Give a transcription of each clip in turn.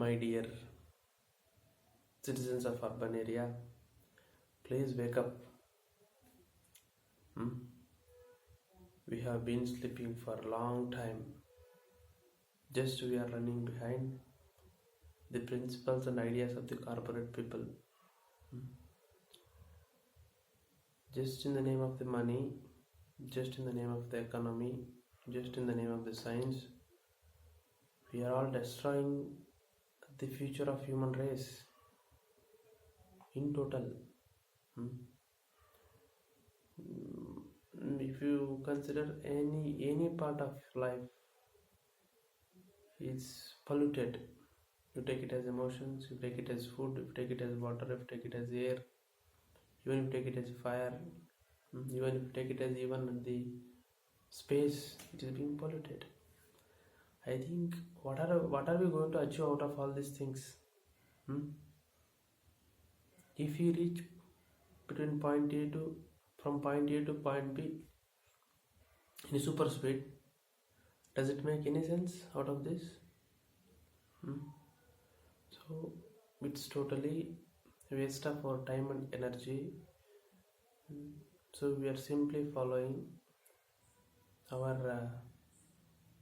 My dear citizens of urban area, please wake up. Hmm? We have been sleeping for a long time. Just we are running behind the principles and ideas of the corporate people. Hmm? Just in the name of the money, just in the name of the economy, just in the name of the science, we are all destroying the future of human race in total. Hmm? If you consider any part of life is polluted, you take it as emotions, you take it as food, you take it as water, you take it as air, even if you take it as fire, even if you take it as even the space, it is being polluted. I think what are we going to achieve out of all these things? If you reach between from point A to point B in super speed, does it make any sense out of this? So it's totally waste of our time and energy. So we are simply following our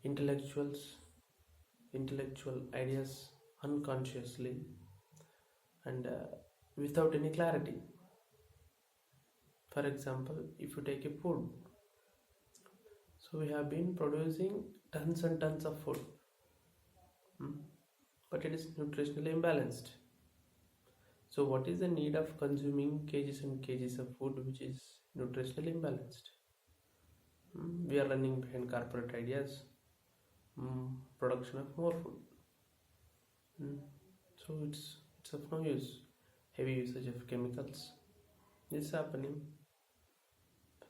intellectual ideas unconsciously and without any clarity. For example, if you take a food, so we have been producing tons and tons of food, but it is nutritionally imbalanced. So what is the need of consuming kgs and kgs of food which is nutritionally imbalanced? We are running behind corporate ideas, production of more food. So it's of no use. Heavy usage of chemicals is happening.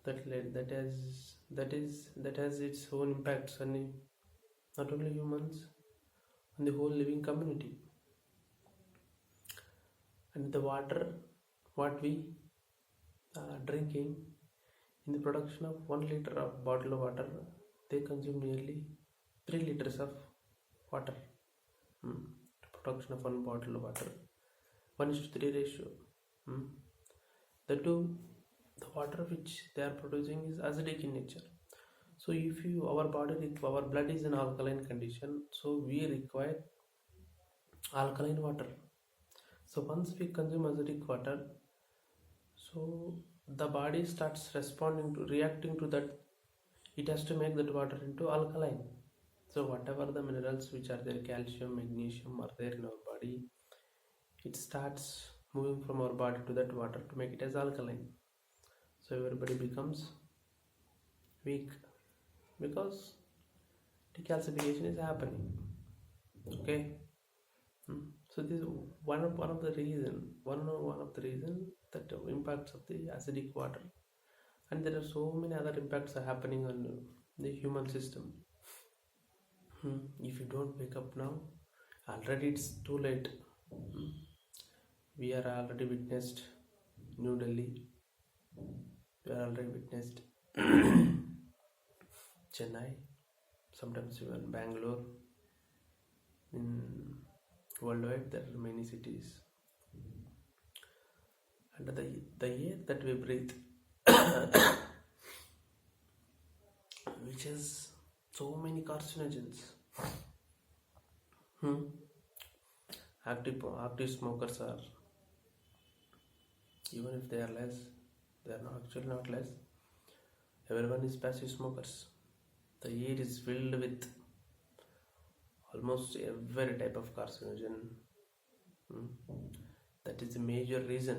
That has its own impacts on not only humans, on the whole living community. And the water, what we are drinking, in the production of 1 liter of bottle of water, they consume nearly 3 liters of water. Production of 1 bottle of water, 1:3 ratio. The water which they are producing is acidic in nature. So if our blood is in alkaline condition, so we require alkaline water. So once we consume acidic water, so the body starts reacting to that. It has to make that water into alkaline. So whatever the minerals which are there, calcium, magnesium, are there in our body, it starts moving from our body to that water to make it as alkaline. So everybody becomes weak because decalcification is happening. Okay. So this is one of the reason that impacts of the acidic water, and there are so many other impacts are happening on the human system. If you don't wake up now, already it's too late. We are already witnessed New Delhi. We are already witnessed Chennai, sometimes even Bangalore. In worldwide, there are many cities, and the air that we breathe, which has so many carcinogens. Active smokers are, even if they are less, they are actually not less. Everyone is passive smokers. The air is filled with almost every type of carcinogen. That is the major reason.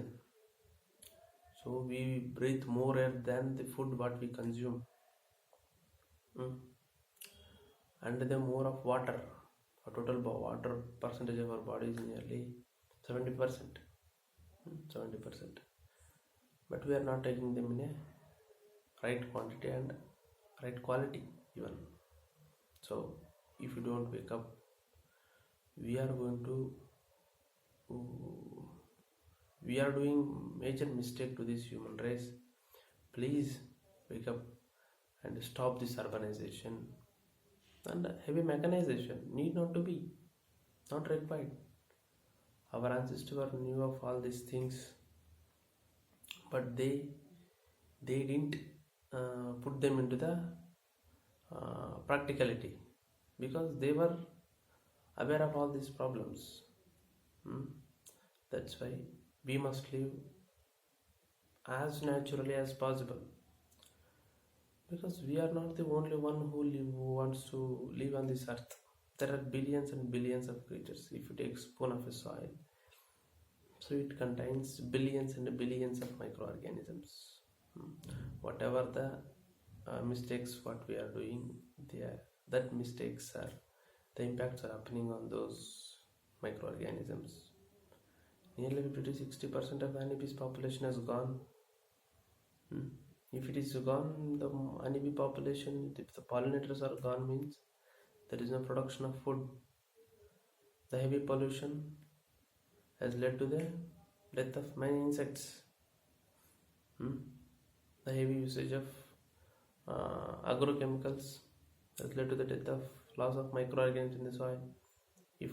So we breathe more air than the food what we consume. And the more of water. Our total water percentage of our body is nearly 70%. But we are not taking them in a right quantity and right quality even. So if you don't wake up, we are doing major mistake to this human race. Please wake up and stop this urbanization and heavy mechanization. Need not to be. not required. Our ancestors knew of all these things, but they didn't put them into the practicality because they were aware of all these problems. Hmm? That's why we must live as naturally as possible, because we are not the only one who wants to live on this earth. There are billions and billions of creatures. If you take a spoon of a soil, so it contains billions and billions of microorganisms. Whatever the mistakes what we are doing, that mistakes are, the impacts are happening on those microorganisms. Nearly 50 to 60% of honeybees population has gone. If it is gone, the honeybee population, if the pollinators are gone, means there is no production of food. The heavy pollution has led to the death of many insects. The heavy usage of agrochemicals has led to the death of loss of microorganisms in the soil. If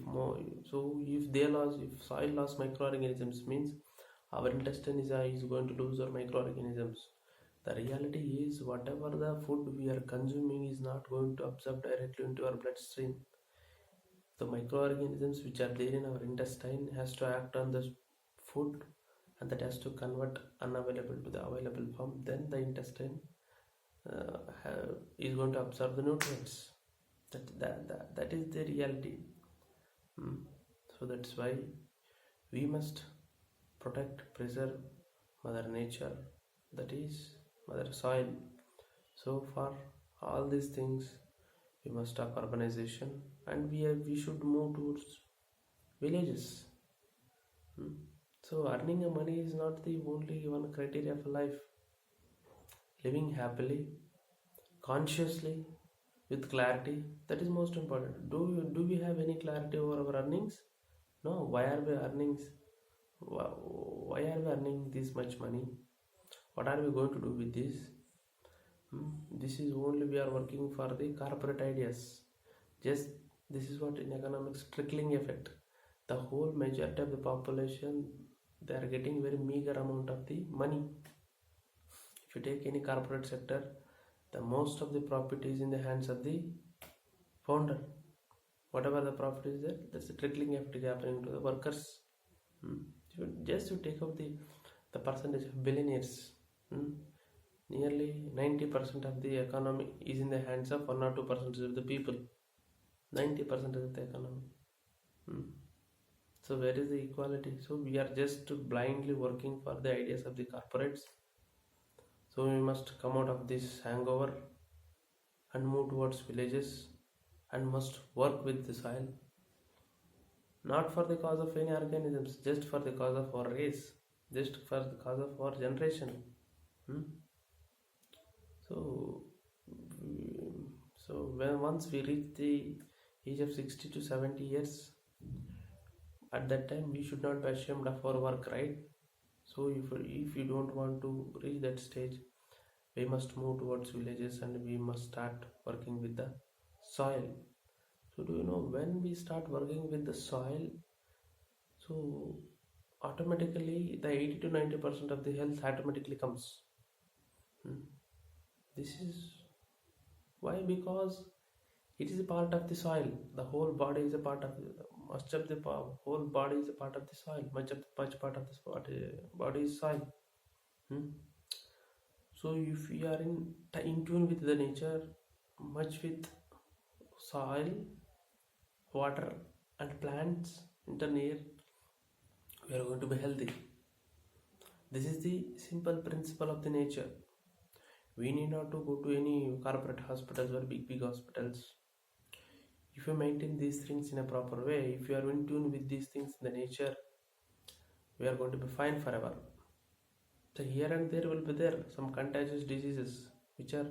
soil loss microorganisms, means our intestine is going to lose our microorganisms. The reality is, whatever the food we are consuming is not going to absorb directly into our bloodstream. The microorganisms which are there in our intestine has to act on the food, and that has to convert unavailable to the available form. Then the intestine is going to absorb the nutrients. That is the reality. So that's why we must protect, preserve Mother Nature, that is Mother Soil. So for all these things, we must stop urbanization, and we should move towards villages. So earning money is not the only one criteria for life. Living happily, consciously, with clarity, that is most important. Do we have any clarity over our earnings? No. Why are we earning this much money? What are we going to do with this? This is only we are working for the corporate ideas. Just this is what in economics, trickling effect. The whole majority of the population, they are getting very meager amount of the money. If you take any corporate sector, the most of the profit is in the hands of the founder. Whatever the profit is there, that's the trickling effect is happening to the workers. Just to take up the percentage of billionaires, nearly 90% of the economy is in the hands of 1 or 2% of the people. 90% of the economy. So where is the equality? So we are just blindly working for the ideas of the corporates. So we must come out of this hangover and move towards villages, and must work with the soil, not for the cause of any organisms, just for the cause of our race, just for the cause of our generation. So when once we reach the age of 60 to 70 years, at that time we should not be ashamed of our work, right? So if you don't want to reach that stage, we must move towards villages, and we must start working with the soil. So do you know, when we start working with the soil, so automatically the 80 to 90% of the health automatically comes. This is why, because it is a part of the soil. The whole body is a part of whole body is a part of the soil. Much part of this body is soil. So if we are in tune with the nature, much with soil, water and plants, internal air, we are going to be healthy. This is the simple principle of the nature. We need not to go to any corporate hospitals or big hospitals. If you maintain these things in a proper way, if you are in tune with these things in the nature, we are going to be fine forever. So here and there will be some contagious diseases which are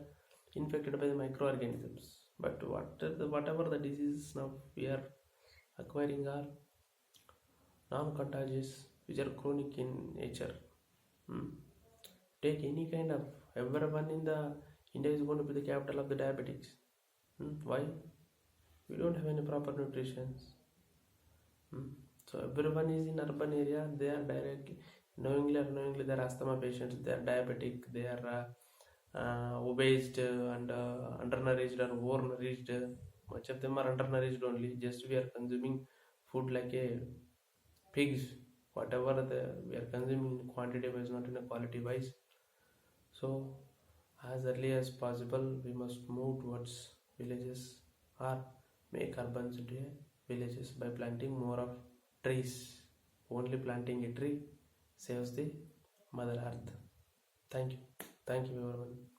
infected by the microorganisms. But whatever the diseases now we are acquiring are non-contagious, which are chronic in nature. Take any kind of, everyone in the India is going to be the capital of the diabetics. Why? We don't have any proper nutrition. Hmm. So everyone is in urban area. They are directly, knowingly or unknowingly, they are asthma patients. They are diabetic. They are obese and undernourished or overnourished. Much of them are undernourished only. Just we are consuming food like a pigs. Whatever we are consuming in quantity wise, not in a quality wise. So as early as possible, we must move towards villages or make urbans into villages by planting more of trees. Only planting a tree saves the Mother Earth. Thank you. Thank you, everyone.